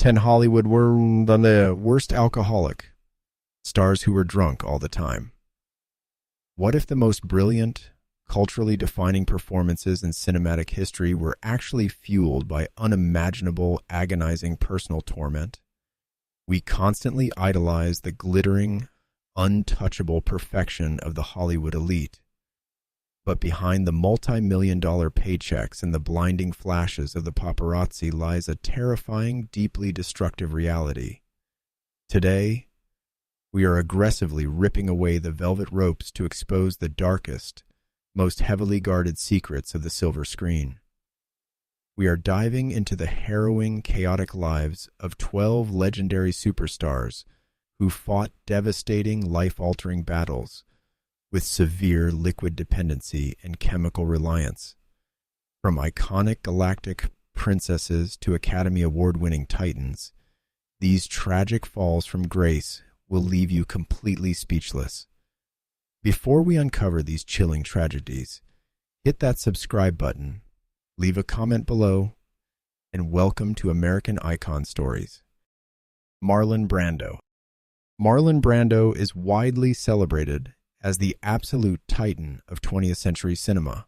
10 Hollywood were the worst alcoholic. Stars who were drunk all the time. What if the most brilliant, culturally defining performances in cinematic history were actually fueled by unimaginable, agonizing personal torment? We constantly idolize the glittering, untouchable perfection of the Hollywood elite. But behind the multi-million-dollar paychecks and the blinding flashes of the paparazzi lies a terrifying, deeply destructive reality. Today, we are aggressively ripping away the velvet ropes to expose the darkest, most heavily guarded secrets of the silver screen. We are diving into the harrowing, chaotic lives of 12 legendary superstars who fought devastating, life-altering battles with severe liquid dependency and chemical reliance. From iconic galactic princesses to Academy Award-winning titans, these tragic falls from grace will leave you completely speechless. Before we uncover these chilling tragedies, hit that subscribe button, leave a comment below, and welcome to American Icon Stories. Marlon Brando. Marlon Brando is widely celebrated as the absolute titan of 20th century cinema.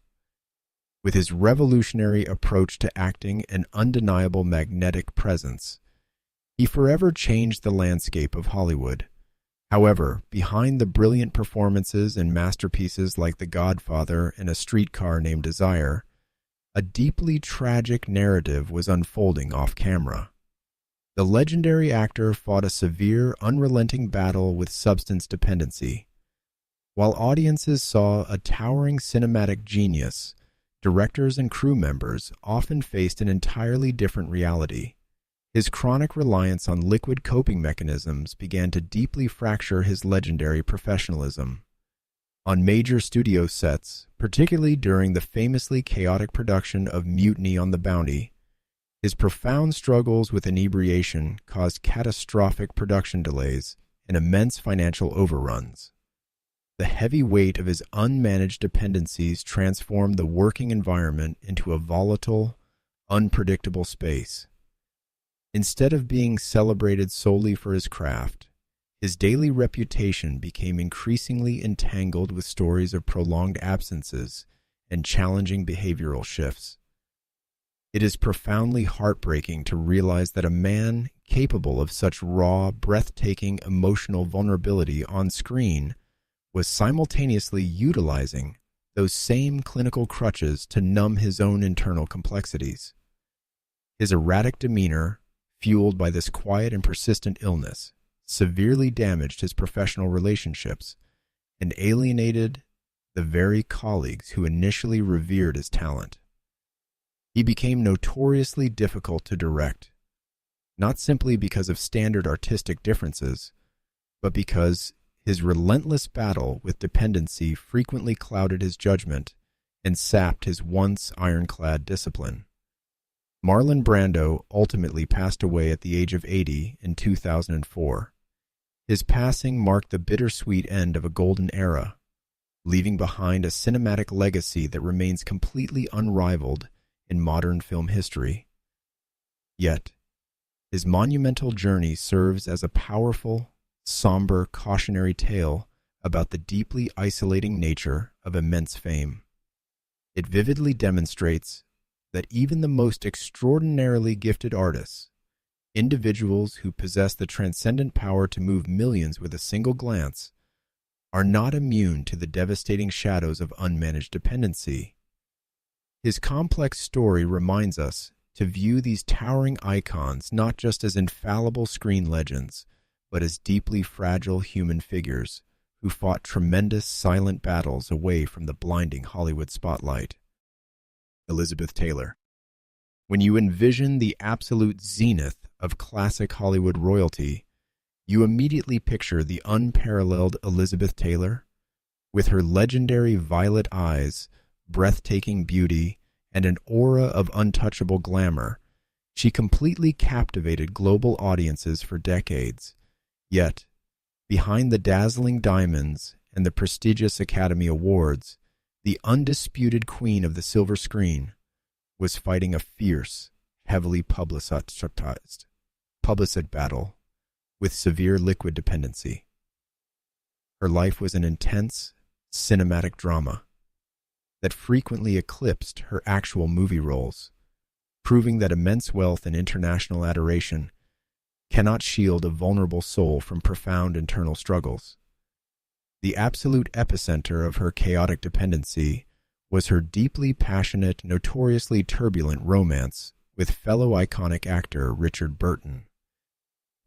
With his revolutionary approach to acting and undeniable magnetic presence, he forever changed the landscape of Hollywood. However, behind the brilliant performances in masterpieces like The Godfather and A Streetcar Named Desire, a deeply tragic narrative was unfolding off-camera. The legendary actor fought a severe, unrelenting battle with substance dependency. While audiences saw a towering cinematic genius, directors and crew members often faced an entirely different reality. His chronic reliance on liquid coping mechanisms began to deeply fracture his legendary professionalism. On major studio sets, particularly during the famously chaotic production of Mutiny on the Bounty, his profound struggles with inebriation caused catastrophic production delays and immense financial overruns. The heavy weight of his unmanaged dependencies transformed the working environment into a volatile, unpredictable space. Instead of being celebrated solely for his craft, his daily reputation became increasingly entangled with stories of prolonged absences and challenging behavioral shifts. It is profoundly heartbreaking to realize that a man capable of such raw, breathtaking emotional vulnerability on screen was simultaneously utilizing those same clinical crutches to numb his own internal complexities. His erratic demeanor, fueled by this quiet and persistent illness, severely damaged his professional relationships and alienated the very colleagues who initially revered his talent. He became notoriously difficult to direct, not simply because of standard artistic differences, but because his relentless battle with dependency frequently clouded his judgment and sapped his once ironclad discipline. Marlon Brando ultimately passed away at the age of 80 in 2004. His passing marked the bittersweet end of a golden era, leaving behind a cinematic legacy that remains completely unrivaled in modern film history. Yet, his monumental journey serves as a powerful, somber, cautionary tale about the deeply isolating nature of immense fame. It vividly demonstrates that even the most extraordinarily gifted artists, individuals who possess the transcendent power to move millions with a single glance, are not immune to the devastating shadows of unmanaged dependency. His complex story reminds us to view these towering icons not just as infallible screen legends, but as deeply fragile human figures who fought tremendous silent battles away from the blinding Hollywood spotlight. Elizabeth Taylor. When you envision the absolute zenith of classic Hollywood royalty, you immediately picture the unparalleled Elizabeth Taylor. With her legendary violet eyes, breathtaking beauty, and an aura of untouchable glamour, she completely captivated global audiences for decades. Yet, behind the dazzling diamonds and the prestigious Academy Awards, the undisputed queen of the silver screen was fighting a fierce, heavily publicized publicist battle with severe liquid dependency. Her life was an intense, cinematic drama that frequently eclipsed her actual movie roles, proving that immense wealth and international adoration cannot shield a vulnerable soul from profound internal struggles. The absolute epicenter of her chaotic dependency was her deeply passionate, notoriously turbulent romance with fellow iconic actor Richard Burton.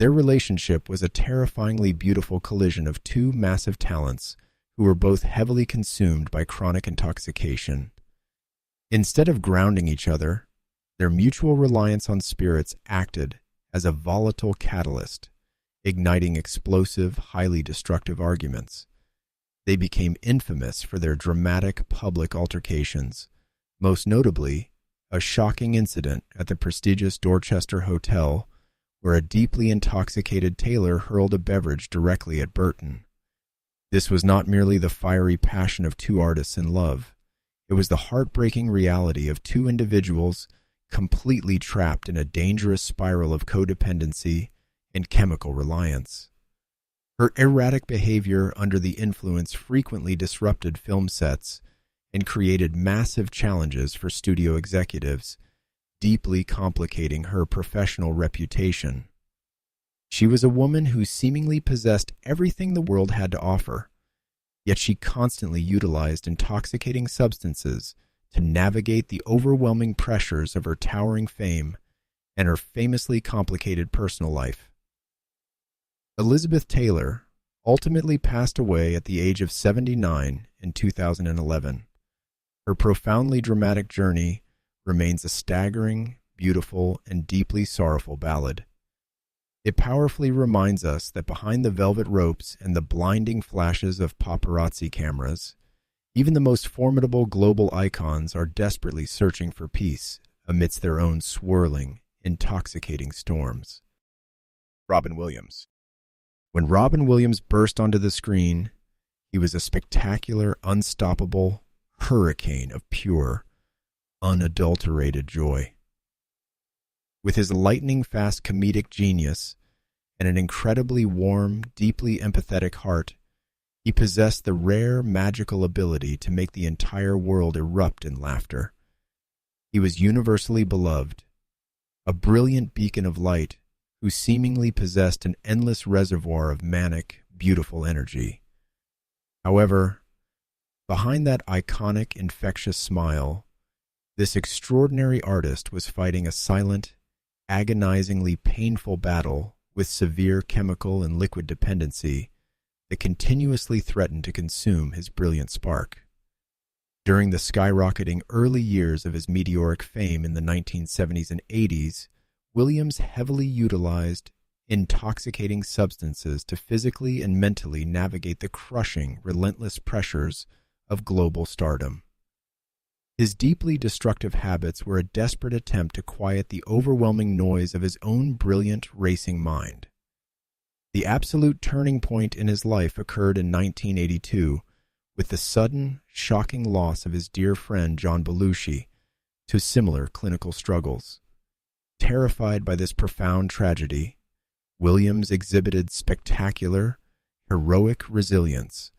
Their relationship was a terrifyingly beautiful collision of two massive talents who were both heavily consumed by chronic intoxication. Instead of grounding each other, their mutual reliance on spirits acted as a volatile catalyst, igniting explosive, highly destructive arguments. They became infamous for their dramatic public altercations, most notably a shocking incident at the prestigious Dorchester Hotel where a deeply intoxicated Taylor hurled a beverage directly at Burton. This was not merely the fiery passion of two artists in love. It was the heartbreaking reality of two individuals completely trapped in a dangerous spiral of codependency and chemical reliance. Her erratic behavior under the influence frequently disrupted film sets and created massive challenges for studio executives, deeply complicating her professional reputation. She was a woman who seemingly possessed everything the world had to offer, yet she constantly utilized intoxicating substances to navigate the overwhelming pressures of her towering fame and her famously complicated personal life. Elizabeth Taylor ultimately passed away at the age of 79 in 2011. Her profoundly dramatic journey remains a staggering, beautiful, and deeply sorrowful ballad. It powerfully reminds us that behind the velvet ropes and the blinding flashes of paparazzi cameras, even the most formidable global icons are desperately searching for peace amidst their own swirling, intoxicating storms. Robin Williams. When Robin Williams burst onto the screen, he was a spectacular, unstoppable hurricane of pure, unadulterated joy. With his lightning-fast comedic genius and an incredibly warm, deeply empathetic heart, he possessed the rare, magical ability to make the entire world erupt in laughter. He was universally beloved, a brilliant beacon of light who seemingly possessed an endless reservoir of manic, beautiful energy. However, behind that iconic, infectious smile, this extraordinary artist was fighting a silent, agonizingly painful battle with severe chemical and liquid dependency that continuously threatened to consume his brilliant spark. During the skyrocketing early years of his meteoric fame in the 1970s and 80s, Williams heavily utilized intoxicating substances to physically and mentally navigate the crushing, relentless pressures of global stardom. His deeply destructive habits were a desperate attempt to quiet the overwhelming noise of his own brilliant, racing mind. The absolute turning point in his life occurred in 1982 with the sudden, shocking loss of his dear friend John Belushi to similar clinical struggles. Terrified by this profound tragedy, Williams exhibited spectacular, heroic resilience,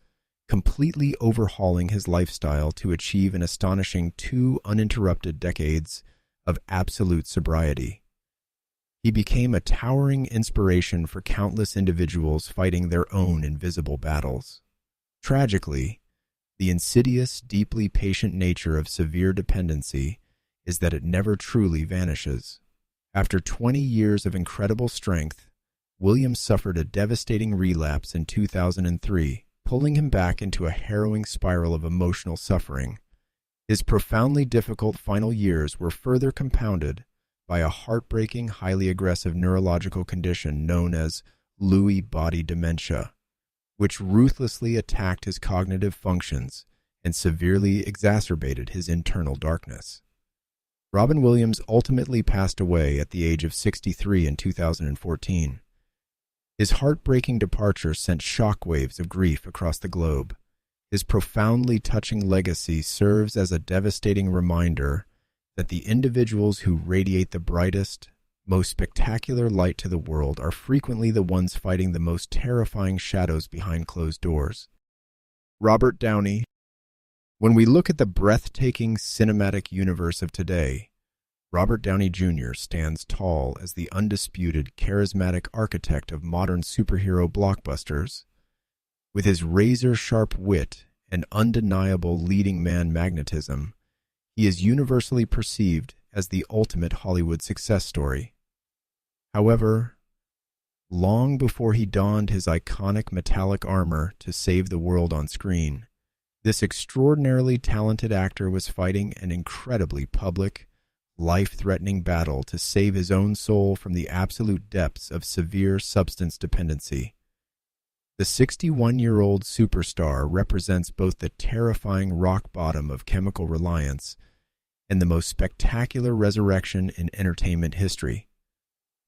completely overhauling his lifestyle to achieve an astonishing 2 uninterrupted decades of absolute sobriety. He became a towering inspiration for countless individuals fighting their own invisible battles. Tragically, the insidious, deeply patient nature of severe dependency is that it never truly vanishes. After 20 years of incredible strength, Williams suffered a devastating relapse in 2003, pulling him back into a harrowing spiral of emotional suffering. His profoundly difficult final years were further compounded by a heartbreaking, highly aggressive neurological condition known as Lewy body dementia, which ruthlessly attacked his cognitive functions and severely exacerbated his internal darkness. Robin Williams ultimately passed away at the age of 63 in 2014. His heartbreaking departure sent shockwaves of grief across the globe. His profoundly touching legacy serves as a devastating reminder that the individuals who radiate the brightest, most spectacular light to the world are frequently the ones fighting the most terrifying shadows behind closed doors. Robert Downey. When we look at the breathtaking cinematic universe of today, Robert Downey Jr. stands tall as the undisputed, charismatic architect of modern superhero blockbusters. With his razor-sharp wit and undeniable leading man magnetism, he is universally perceived as the ultimate Hollywood success story. However, long before he donned his iconic metallic armor to save the world on screen, this extraordinarily talented actor was fighting an incredibly public, life-threatening battle to save his own soul from the absolute depths of severe substance dependency. The 61-year-old superstar represents both the terrifying rock bottom of chemical reliance and the most spectacular resurrection in entertainment history.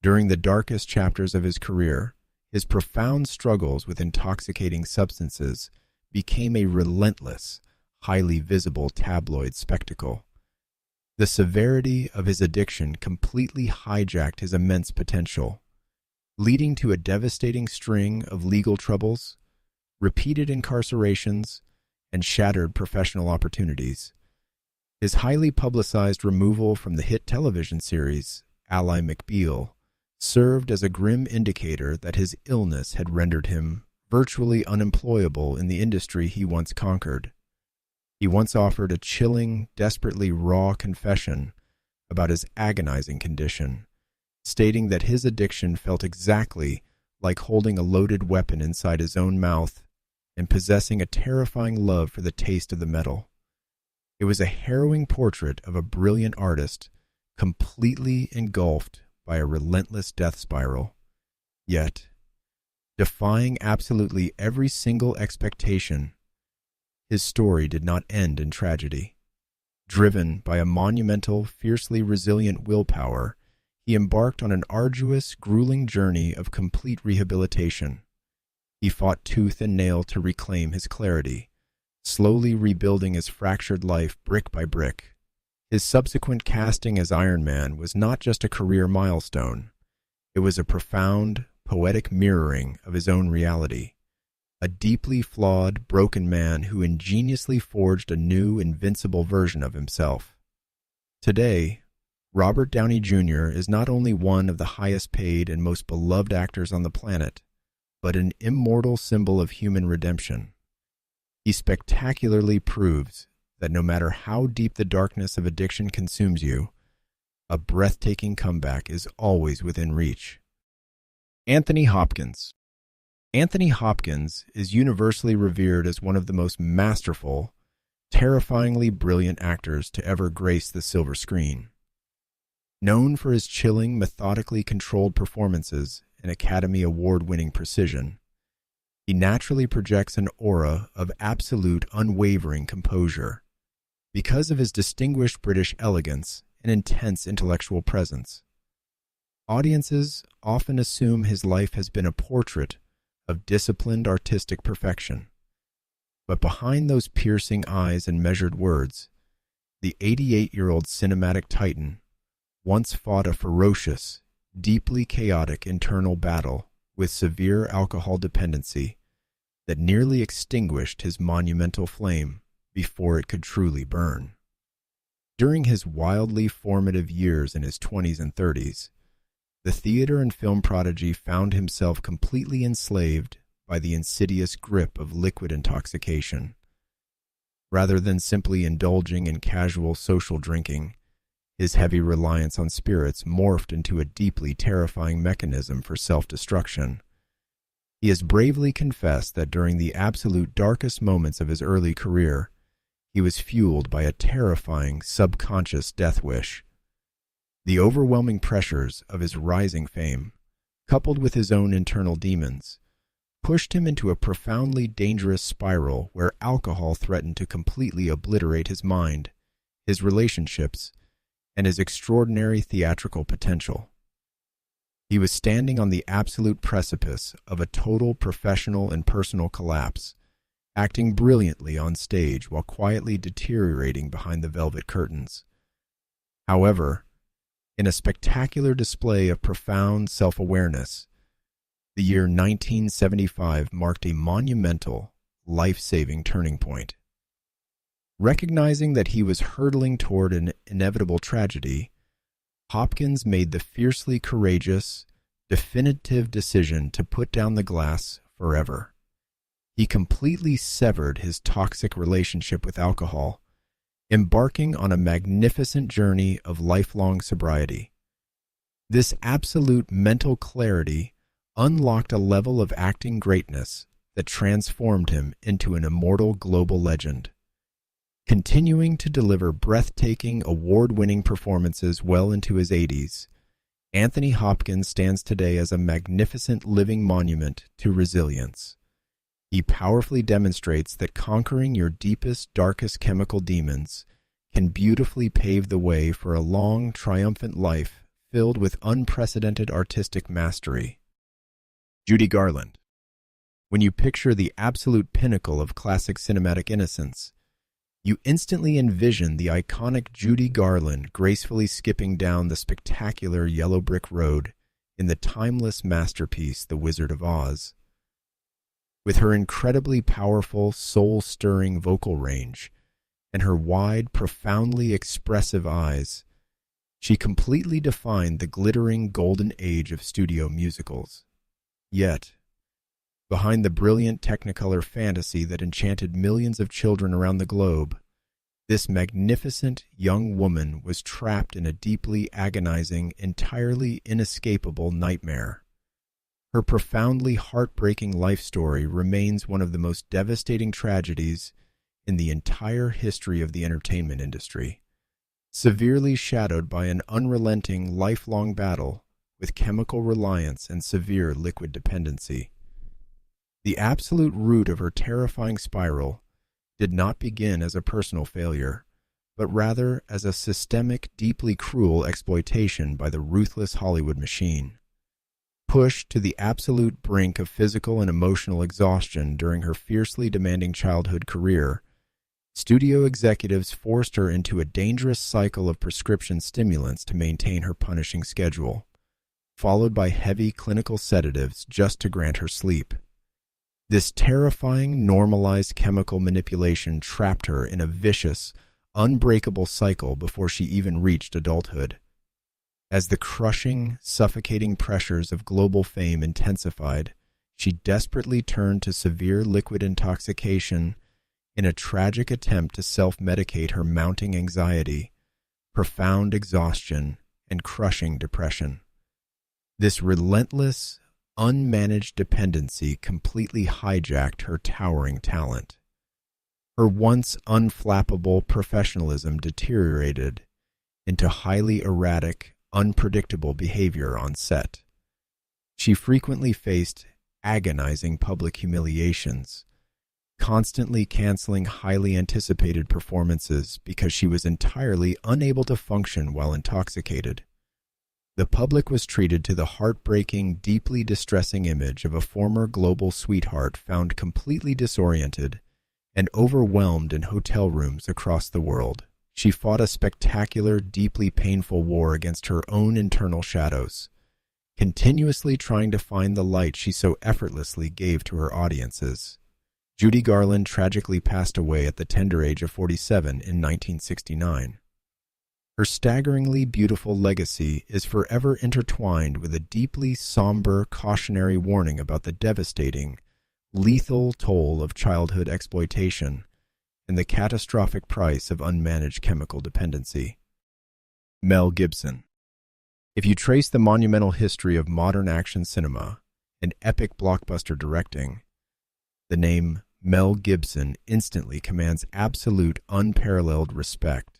During the darkest chapters of his career, his profound struggles with intoxicating substances became a relentless, highly visible tabloid spectacle. The severity of his addiction completely hijacked his immense potential, leading to a devastating string of legal troubles, repeated incarcerations, and shattered professional opportunities. His highly publicized removal from the hit television series, Ally McBeal, served as a grim indicator that his illness had rendered him virtually unemployable in the industry he once conquered. He once offered a chilling, desperately raw confession about his agonizing condition, stating that his addiction felt exactly like holding a loaded weapon inside his own mouth and possessing a terrifying love for the taste of the metal. It was a harrowing portrait of a brilliant artist completely engulfed by a relentless death spiral. Yet, defying absolutely every single expectation, his story did not end in tragedy. Driven by a monumental, fiercely resilient willpower, he embarked on an arduous, grueling journey of complete rehabilitation. He fought tooth and nail to reclaim his clarity, slowly rebuilding his fractured life brick by brick. His subsequent casting as Iron Man was not just a career milestone. It was a profound, poetic mirroring of his own reality. A deeply flawed, broken man who ingeniously forged a new, invincible version of himself. Today, Robert Downey Jr. is not only one of the highest paid and most beloved actors on the planet, but an immortal symbol of human redemption. He spectacularly proves that no matter how deep the darkness of addiction consumes you, a breathtaking comeback is always within reach. Anthony Hopkins. Anthony Hopkins is universally revered as one of the most masterful, terrifyingly brilliant actors to ever grace the silver screen. Known for his chilling, methodically controlled performances and Academy Award-winning precision, he naturally projects an aura of absolute, unwavering composure. Because of his distinguished British elegance and intense intellectual presence, audiences often assume his life has been a portrait of disciplined artistic perfection. But behind those piercing eyes and measured words, the 88-year-old cinematic titan once fought a ferocious, deeply chaotic internal battle with severe alcohol dependency that nearly extinguished his monumental flame before it could truly burn. During his wildly formative years in his 20s and 30s, the theater and film prodigy found himself completely enslaved by the insidious grip of liquid intoxication. Rather than simply indulging in casual social drinking, his heavy reliance on spirits morphed into a deeply terrifying mechanism for self-destruction. He has bravely confessed that during the absolute darkest moments of his early career, he was fueled by a terrifying subconscious death wish. The overwhelming pressures of his rising fame, coupled with his own internal demons, pushed him into a profoundly dangerous spiral where alcohol threatened to completely obliterate his mind, his relationships, and his extraordinary theatrical potential. He was standing on the absolute precipice of a total professional and personal collapse, acting brilliantly on stage while quietly deteriorating behind the velvet curtains. However, In a spectacular display of profound self-awareness, the year 1975 marked a monumental, life-saving turning point. Recognizing that he was hurtling toward an inevitable tragedy, Hopkins made the fiercely courageous, definitive decision to put down the glass forever. He completely severed his toxic relationship with alcohol, embarking on a magnificent journey of lifelong sobriety. This absolute mental clarity unlocked a level of acting greatness that transformed him into an immortal global legend. Continuing to deliver breathtaking, award-winning performances well into his 80s, Anthony Hopkins stands today as a magnificent living monument to resilience. He powerfully demonstrates that conquering your deepest, darkest chemical demons can beautifully pave the way for a long, triumphant life filled with unprecedented artistic mastery. Judy Garland. When you picture the absolute pinnacle of classic cinematic innocence, you instantly envision the iconic Judy Garland gracefully skipping down the spectacular yellow brick road in the timeless masterpiece The Wizard of Oz. With her incredibly powerful, soul-stirring vocal range and her wide, profoundly expressive eyes, she completely defined the glittering golden age of studio musicals. Yet, behind the brilliant Technicolor fantasy that enchanted millions of children around the globe, this magnificent young woman was trapped in a deeply agonizing, entirely inescapable nightmare. Her profoundly heartbreaking life story remains one of the most devastating tragedies in the entire history of the entertainment industry, severely shadowed by an unrelenting, lifelong battle with chemical reliance and severe liquid dependency. The absolute root of her terrifying spiral did not begin as a personal failure, but rather as a systemic, deeply cruel exploitation by the ruthless Hollywood machine. Pushed to the absolute brink of physical and emotional exhaustion during her fiercely demanding childhood career, studio executives forced her into a dangerous cycle of prescription stimulants to maintain her punishing schedule, followed by heavy clinical sedatives just to grant her sleep. This terrifying, normalized chemical manipulation trapped her in a vicious, unbreakable cycle before she even reached adulthood. As the crushing, suffocating pressures of global fame intensified, she desperately turned to severe liquid intoxication in a tragic attempt to self-medicate her mounting anxiety, profound exhaustion, and crushing depression. This relentless, unmanaged dependency completely hijacked her towering talent. Her once unflappable professionalism deteriorated into highly erratic, unpredictable behavior on set. She frequently faced agonizing public humiliations, constantly canceling highly anticipated performances because she was entirely unable to function while intoxicated. The public was treated to the heartbreaking, deeply distressing image of a former global sweetheart found completely disoriented and overwhelmed in hotel rooms across the world. She fought a spectacular, deeply painful war against her own internal shadows, continuously trying to find the light she so effortlessly gave to her audiences. Judy Garland tragically passed away at the tender age of 47 in 1969. Her staggeringly beautiful legacy is forever intertwined with a deeply somber, cautionary warning about the devastating, lethal toll of childhood exploitation and the catastrophic price of unmanaged chemical dependency. Mel Gibson. If you trace the monumental history of modern action cinema and epic blockbuster directing, the name Mel Gibson instantly commands absolute, unparalleled respect.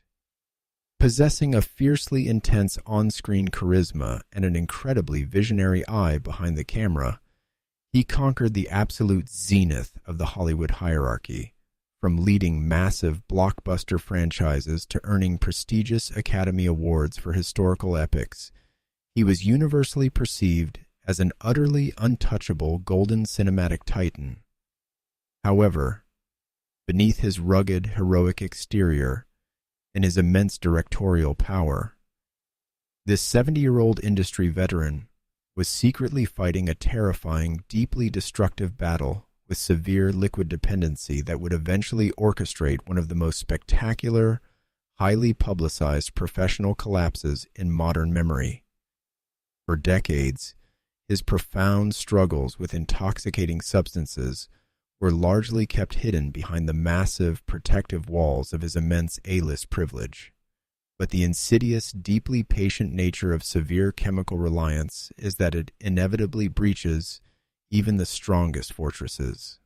Possessing a fiercely intense on-screen charisma and an incredibly visionary eye behind the camera, he conquered the absolute zenith of the Hollywood hierarchy, from leading massive blockbuster franchises to earning prestigious Academy Awards for historical epics. He was universally perceived as an utterly untouchable golden cinematic titan. However, beneath his rugged, heroic exterior and his immense directorial power, This 70-year-old industry veteran was secretly fighting a terrifying, deeply destructive battle with severe liquid dependency that would eventually orchestrate one of the most spectacular, highly publicized professional collapses in modern memory. For decades, his profound struggles with intoxicating substances were largely kept hidden behind the massive, protective walls of his immense A-list privilege. But the insidious, deeply patient nature of severe chemical reliance is that it inevitably breaches even the strongest fortresses.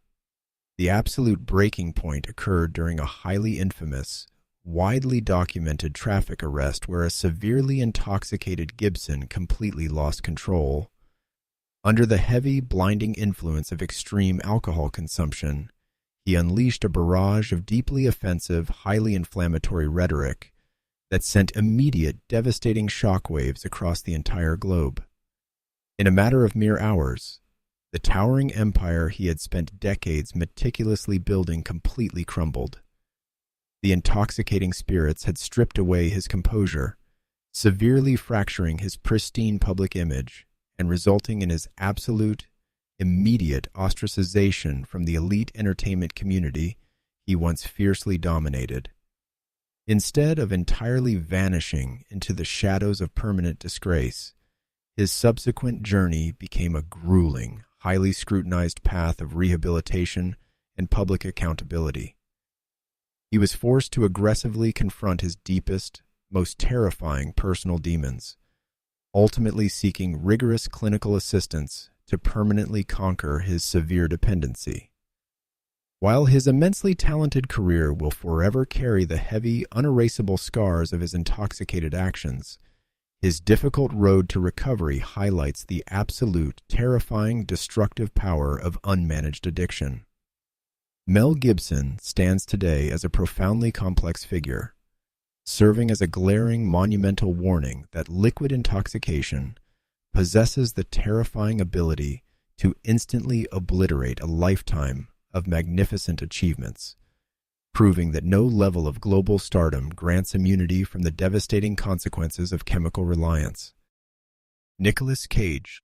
The absolute breaking point occurred during a highly infamous, widely documented traffic arrest where a severely intoxicated Gibson completely lost control. Under the heavy, blinding influence of extreme alcohol consumption, he unleashed a barrage of deeply offensive, highly inflammatory rhetoric that sent immediate, devastating shockwaves across the entire globe. In a matter of mere hours, the towering empire he had spent decades meticulously building completely crumbled. The intoxicating spirits had stripped away his composure, severely fracturing his pristine public image and resulting in his absolute, immediate ostracization from the elite entertainment community he once fiercely dominated. Instead of entirely vanishing into the shadows of permanent disgrace, his subsequent journey became a grueling, highly scrutinized path of rehabilitation and public accountability. He was forced to aggressively confront his deepest, most terrifying personal demons, ultimately seeking rigorous clinical assistance to permanently conquer his severe dependency. While his immensely talented career will forever carry the heavy, unerasable scars of his intoxicated actions, his difficult road to recovery highlights the absolute, terrifying, destructive power of unmanaged addiction. Mel Gibson stands today as a profoundly complex figure, serving as a glaring, monumental warning that liquid intoxication possesses the terrifying ability to instantly obliterate a lifetime of magnificent achievements, proving that no level of global stardom grants immunity from the devastating consequences of chemical reliance. Nicolas Cage.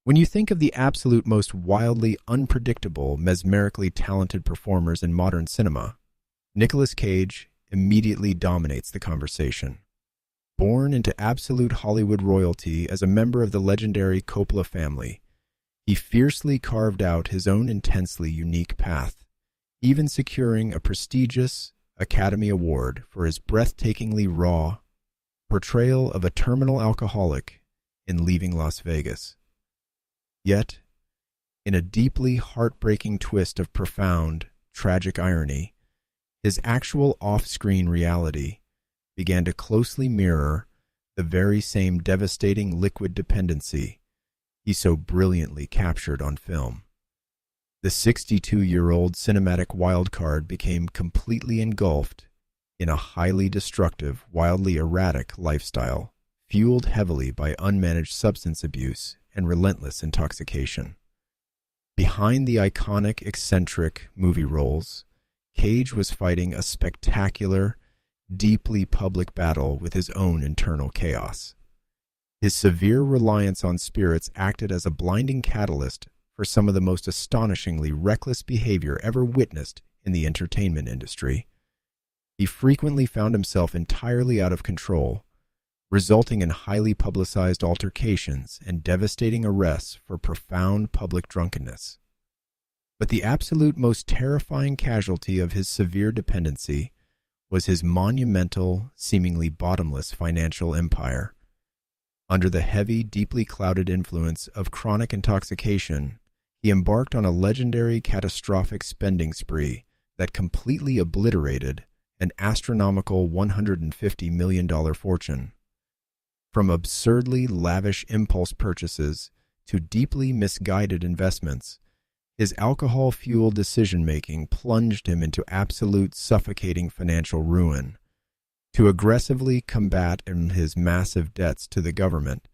When you think of the absolute most wildly unpredictable, mesmerically talented performers in modern cinema, Nicolas Cage immediately dominates the conversation. Born into absolute Hollywood royalty as a member of the legendary Coppola family, he fiercely carved out his own intensely unique path, even securing a prestigious Academy Award for his breathtakingly raw portrayal of a terminal alcoholic in Leaving Las Vegas. Yet, in a deeply heartbreaking twist of profound, tragic irony, his actual off-screen reality began to closely mirror the very same devastating liquid dependency he so brilliantly captured on film. The 62-year-old cinematic wildcard became completely engulfed in a highly destructive, wildly erratic lifestyle, fueled heavily by unmanaged substance abuse and relentless intoxication. Behind the iconic, eccentric movie roles, Cage was fighting a spectacular, deeply public battle with his own internal chaos. His severe reliance on spirits acted as a blinding catalyst for some of the most astonishingly reckless behavior ever witnessed in the entertainment industry. He frequently found himself entirely out of control, resulting in highly publicized altercations and devastating arrests for profound public drunkenness. But the absolute most terrifying casualty of his severe dependency was his monumental, seemingly bottomless financial empire. Under the heavy, deeply clouded influence of chronic intoxication, he embarked on a legendary, catastrophic spending spree that completely obliterated an astronomical $150 million fortune. From absurdly lavish impulse purchases to deeply misguided investments, his alcohol-fueled decision-making plunged him into absolute suffocating financial ruin. To aggressively combat his massive debts to the government,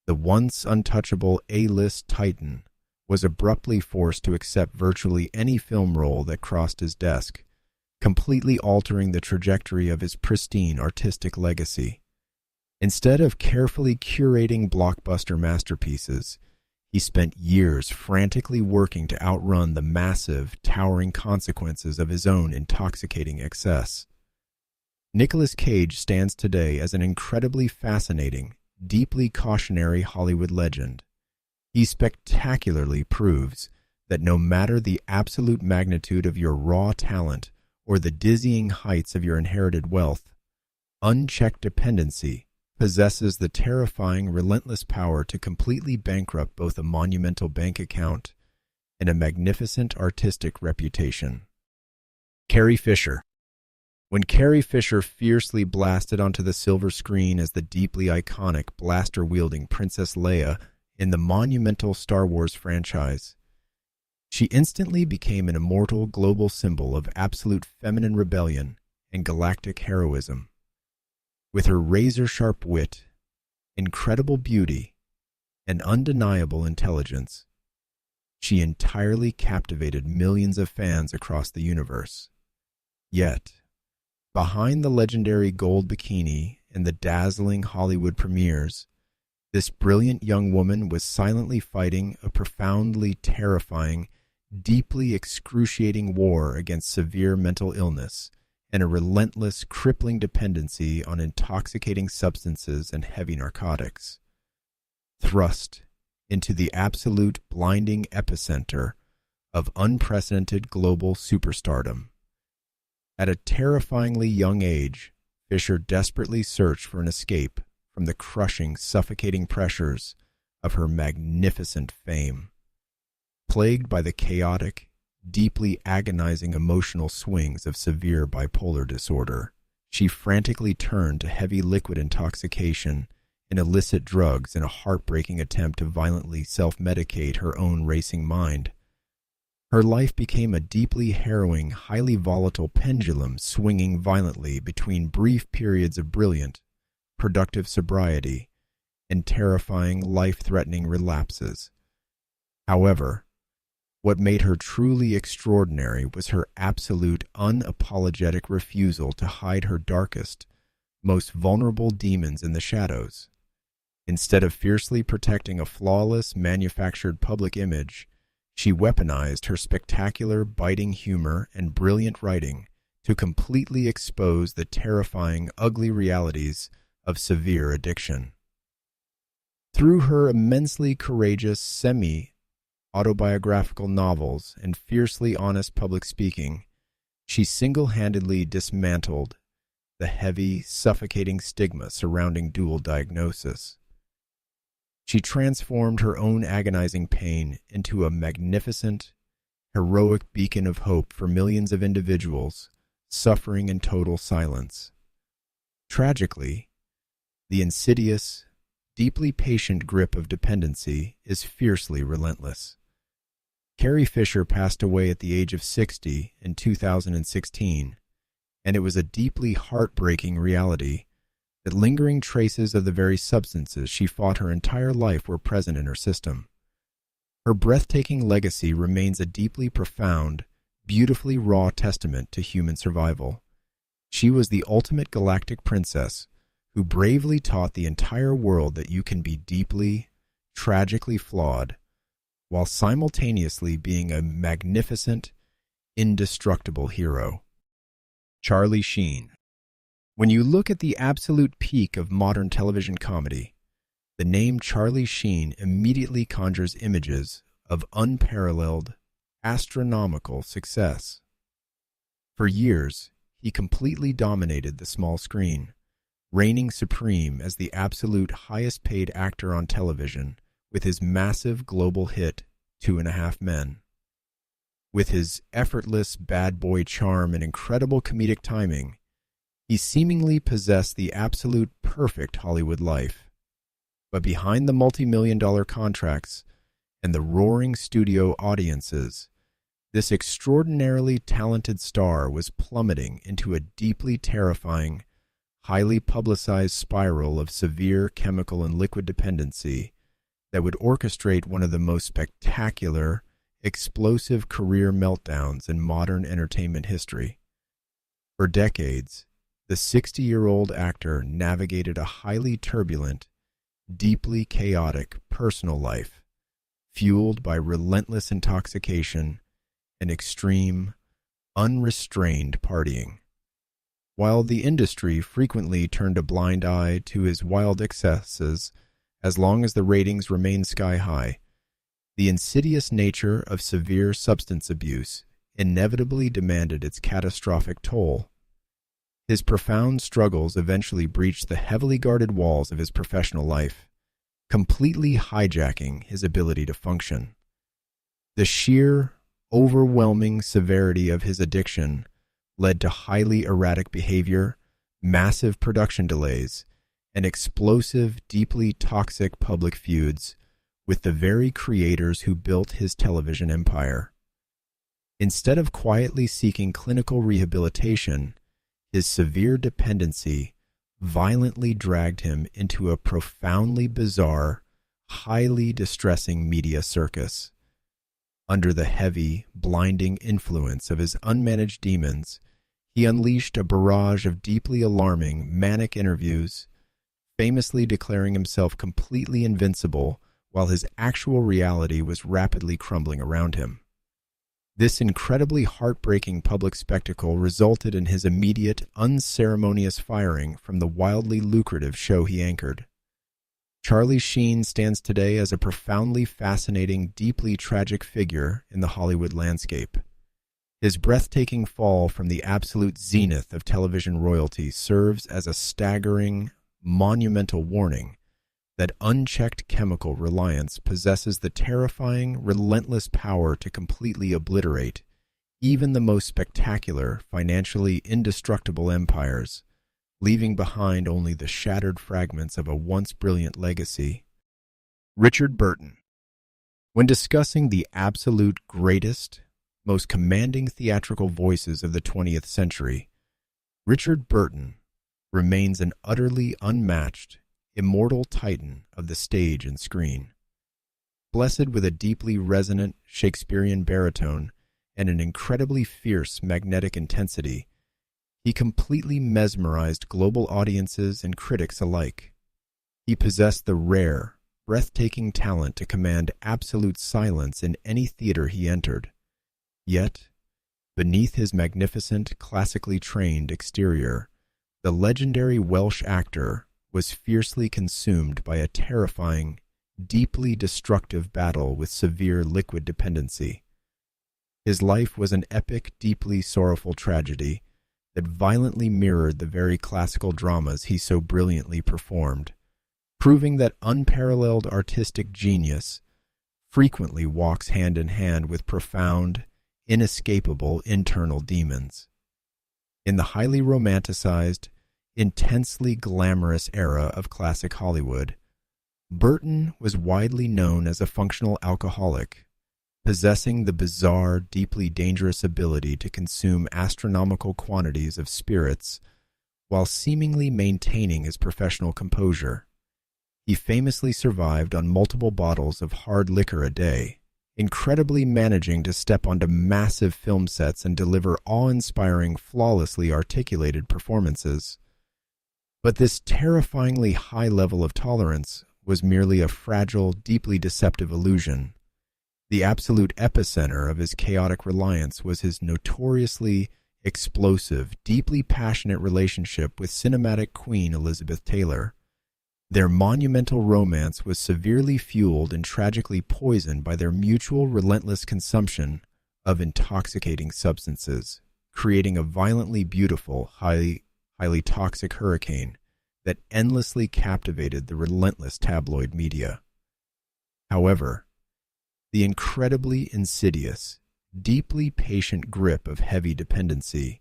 the once untouchable A-list titan was abruptly forced to accept virtually any film role that crossed his desk, completely altering the trajectory of his pristine artistic legacy. Instead of carefully curating blockbuster masterpieces, he spent years frantically working to outrun the massive, towering consequences of his own intoxicating excess. Nicolas Cage stands today as an incredibly fascinating, deeply cautionary Hollywood legend. He spectacularly proves that no matter the absolute magnitude of your raw talent or the dizzying heights of your inherited wealth, unchecked dependency possesses the terrifying, relentless power to completely bankrupt both a monumental bank account and a magnificent artistic reputation. Carrie Fisher. When Carrie Fisher fiercely blasted onto the silver screen as the deeply iconic blaster-wielding Princess Leia in the monumental Star Wars franchise, she instantly became an immortal global symbol of absolute feminine rebellion and galactic heroism. With her razor-sharp wit, incredible beauty, and undeniable intelligence, she entirely captivated millions of fans across the universe. Yet, behind the legendary gold bikini and the dazzling Hollywood premieres, this brilliant young woman was silently fighting a profoundly terrifying, deeply excruciating war against severe mental illness and a relentless, crippling dependency on intoxicating substances and heavy narcotics. Thrust into the absolute blinding epicenter of unprecedented global superstardom. At a terrifyingly young age, Fisher desperately searched for an escape from the crushing, suffocating pressures of her magnificent fame. Plagued by the chaotic, deeply agonizing emotional swings of severe bipolar disorder, she frantically turned to heavy liquid intoxication and illicit drugs in a heartbreaking attempt to violently self-medicate her own racing mind. Her life became a deeply harrowing, highly volatile pendulum swinging violently between brief periods of brilliant, productive sobriety and terrifying, life-threatening relapses. However, what made her truly extraordinary was her absolute, unapologetic refusal to hide her darkest, most vulnerable demons in the shadows. Instead of fiercely protecting a flawless, manufactured public image, she weaponized her spectacular, biting humor and brilliant writing to completely expose the terrifying, ugly realities of severe addiction. Through her immensely courageous, semi-autobiographical novels and fiercely honest public speaking, she single-handedly dismantled the heavy, suffocating stigma surrounding dual diagnosis. She transformed her own agonizing pain into a magnificent, heroic beacon of hope for millions of individuals suffering in total silence. Tragically, the insidious, deeply patient grip of dependency is fiercely relentless. Carrie Fisher passed away at the age of 60 in 2016, and it was a deeply heartbreaking reality that lingering traces of the very substances she fought her entire life were present in her system. Her breathtaking legacy remains a deeply profound, beautifully raw testament to human survival. She was the ultimate galactic princess who bravely taught the entire world that you can be deeply, tragically flawed, while simultaneously being a magnificent, indestructible hero. Charlie Sheen. When you look at the absolute peak of modern television comedy, the name Charlie Sheen immediately conjures images of unparalleled, astronomical success. For years, he completely dominated the small screen, reigning supreme as the absolute highest-paid actor on television with his massive global hit, 2.5 Men. With his effortless bad boy charm and incredible comedic timing, he seemingly possessed the absolute perfect Hollywood life. But behind the multi-million-dollar contracts and the roaring studio audiences, this extraordinarily talented star was plummeting into a deeply terrifying, highly publicized spiral of severe chemical and liquid dependency that would orchestrate one of the most spectacular, explosive career meltdowns in modern entertainment history. For decades, the 60-year-old actor navigated a highly turbulent, deeply chaotic personal life, fueled by relentless intoxication and extreme, unrestrained partying. While the industry frequently turned a blind eye to his wild excesses as long as the ratings remained sky-high, the insidious nature of severe substance abuse inevitably demanded its catastrophic toll. His profound struggles eventually breached the heavily guarded walls of his professional life, completely hijacking his ability to function. The sheer, overwhelming severity of his addiction led to highly erratic behavior, massive production delays, and explosive, deeply toxic public feuds with the very creators who built his television empire. Instead of quietly seeking clinical rehabilitation, his severe dependency violently dragged him into a profoundly bizarre, highly distressing media circus. Under the heavy, blinding influence of his unmanaged demons, he unleashed a barrage of deeply alarming, manic interviews, famously declaring himself completely invincible while his actual reality was rapidly crumbling around him. This incredibly heartbreaking public spectacle resulted in his immediate, unceremonious firing from the wildly lucrative show he anchored. Charlie Sheen stands today as a profoundly fascinating, deeply tragic figure in the Hollywood landscape. His breathtaking fall from the absolute zenith of television royalty serves as a staggering, monumental warning that unchecked chemical reliance possesses the terrifying, relentless power to completely obliterate even the most spectacular, financially indestructible empires, leaving behind only the shattered fragments of a once brilliant legacy. Richard Burton. When discussing the absolute greatest, most commanding theatrical voices of the 20th century, Richard Burton remains an utterly unmatched, immortal titan of the stage and screen. Blessed with a deeply resonant Shakespearean baritone and an incredibly fierce magnetic intensity, he completely mesmerized global audiences and critics alike. He possessed the rare, breathtaking talent to command absolute silence in any theater he entered. Yet, beneath his magnificent, classically trained exterior, the legendary Welsh actor was fiercely consumed by a terrifying, deeply destructive battle with severe liquid dependency. His life was an epic, deeply sorrowful tragedy that violently mirrored the very classical dramas he so brilliantly performed, proving that unparalleled artistic genius frequently walks hand in hand with profound, inescapable internal demons. In the highly romanticized, intensely glamorous era of classic Hollywood, Burton was widely known as a functional alcoholic, possessing the bizarre, deeply dangerous ability to consume astronomical quantities of spirits while seemingly maintaining his professional composure. He famously survived on multiple bottles of hard liquor a day, incredibly managing to step onto massive film sets and deliver awe-inspiring, flawlessly articulated performances. But this terrifyingly high level of tolerance was merely a fragile, deeply deceptive illusion. The absolute epicenter of his chaotic reliance was his notoriously explosive, deeply passionate relationship with cinematic queen Elizabeth Taylor. Their monumental romance was severely fueled and tragically poisoned by their mutual relentless consumption of intoxicating substances, creating a violently beautiful, highly toxic hurricane that endlessly captivated the relentless tabloid media. However, the incredibly insidious, deeply patient grip of heavy dependency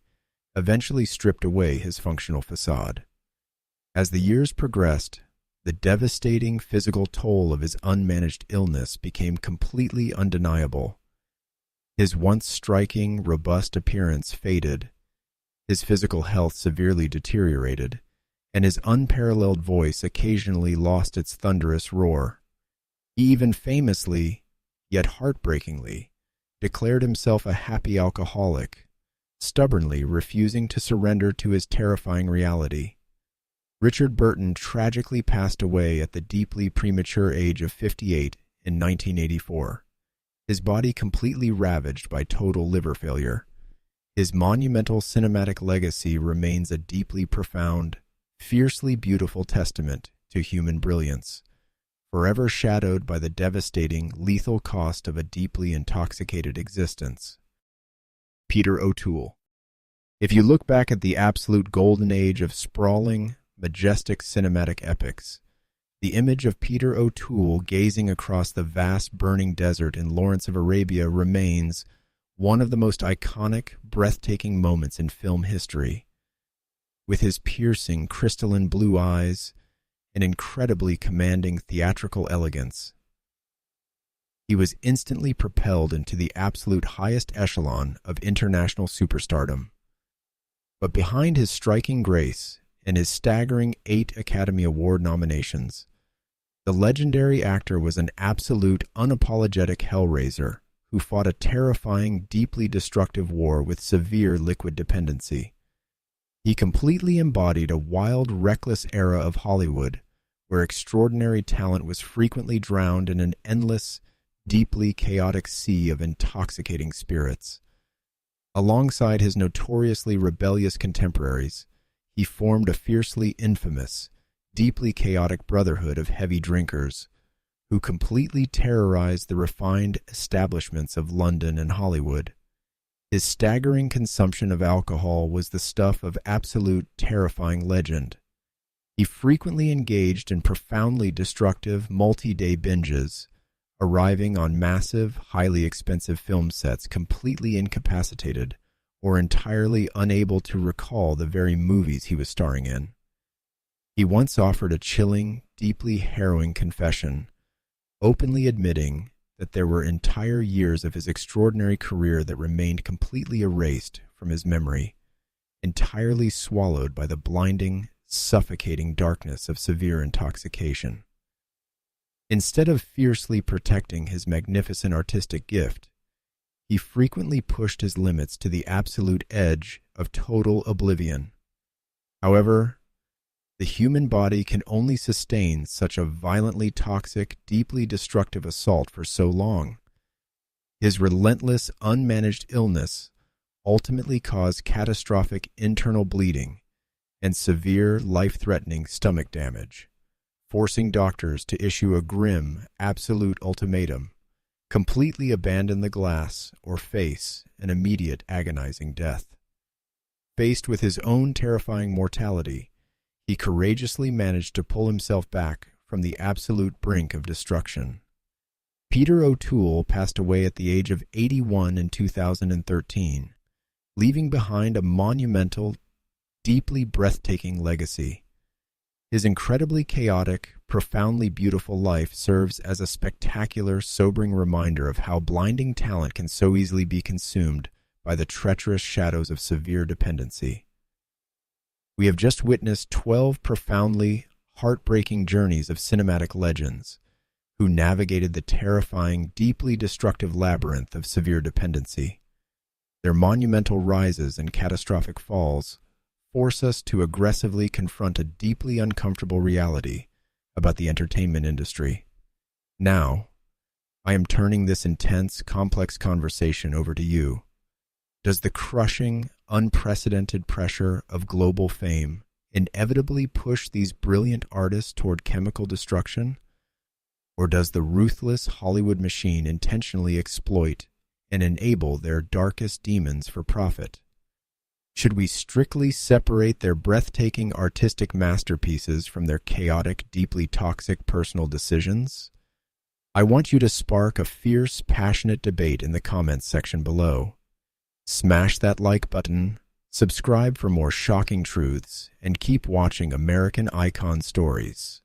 eventually stripped away his functional facade. As the years progressed, the devastating physical toll of his unmanaged illness became completely undeniable. His once striking, robust appearance faded, his physical health severely deteriorated, and his unparalleled voice occasionally lost its thunderous roar. He even famously, yet heartbreakingly, declared himself a happy alcoholic, stubbornly refusing to surrender to his terrifying reality. Richard Burton tragically passed away at the deeply premature age of 58 in 1984, his body completely ravaged by total liver failure. His monumental cinematic legacy remains a deeply profound, fiercely beautiful testament to human brilliance, forever shadowed by the devastating, lethal cost of a deeply intoxicated existence. Peter O'Toole. If you look back at the absolute golden age of sprawling, majestic cinematic epics, the image of Peter O'Toole gazing across the vast burning desert in Lawrence of Arabia remains one of the most iconic, breathtaking moments in film history. With his piercing, crystalline blue eyes and incredibly commanding theatrical elegance, he was instantly propelled into the absolute highest echelon of international superstardom. But behind his striking grace and his staggering 8 Academy Award nominations, the legendary actor was an absolute, unapologetic hellraiser who fought a terrifying, deeply destructive war with severe liquid dependency. He completely embodied a wild, reckless era of Hollywood where extraordinary talent was frequently drowned in an endless, deeply chaotic sea of intoxicating spirits. Alongside his notoriously rebellious contemporaries, he formed a fiercely infamous, deeply chaotic brotherhood of heavy drinkers who completely terrorized the refined establishments of London and Hollywood. His staggering consumption of alcohol was the stuff of absolute terrifying legend. He frequently engaged in profoundly destructive multi-day binges, arriving on massive, highly expensive film sets completely incapacitated or entirely unable to recall the very movies he was starring in. He once offered a chilling, deeply harrowing confession, openly admitting that there were entire years of his extraordinary career that remained completely erased from his memory, entirely swallowed by the blinding, suffocating darkness of severe intoxication. Instead of fiercely protecting his magnificent artistic gift, he frequently pushed his limits to the absolute edge of total oblivion. However, the human body can only sustain such a violently toxic, deeply destructive assault for so long. His relentless, unmanaged illness ultimately caused catastrophic internal bleeding and severe, life-threatening stomach damage, forcing doctors to issue a grim, absolute ultimatum: completely abandon the glass or face an immediate agonizing death. Faced with his own terrifying mortality, he courageously managed to pull himself back from the absolute brink of destruction. Peter O'Toole passed away at the age of 81 in 2013, leaving behind a monumental, deeply breathtaking legacy. His incredibly chaotic, profoundly beautiful life serves as a spectacular, sobering reminder of how blinding talent can so easily be consumed by the treacherous shadows of severe dependency. We have just witnessed 12 profoundly heartbreaking journeys of cinematic legends who navigated the terrifying, deeply destructive labyrinth of severe dependency. Their monumental rises and catastrophic falls force us to aggressively confront a deeply uncomfortable reality about the entertainment industry. Now, I am turning this intense, complex conversation over to you. Does the crushing, unprecedented pressure of global fame inevitably push these brilliant artists toward chemical destruction? Or does the ruthless Hollywood machine intentionally exploit and enable their darkest demons for profit? Should we strictly separate their breathtaking artistic masterpieces from their chaotic, deeply toxic personal decisions? I want you to spark a fierce, passionate debate in the comments section below. Smash that like button, subscribe for more shocking truths, and keep watching American Icon Stories.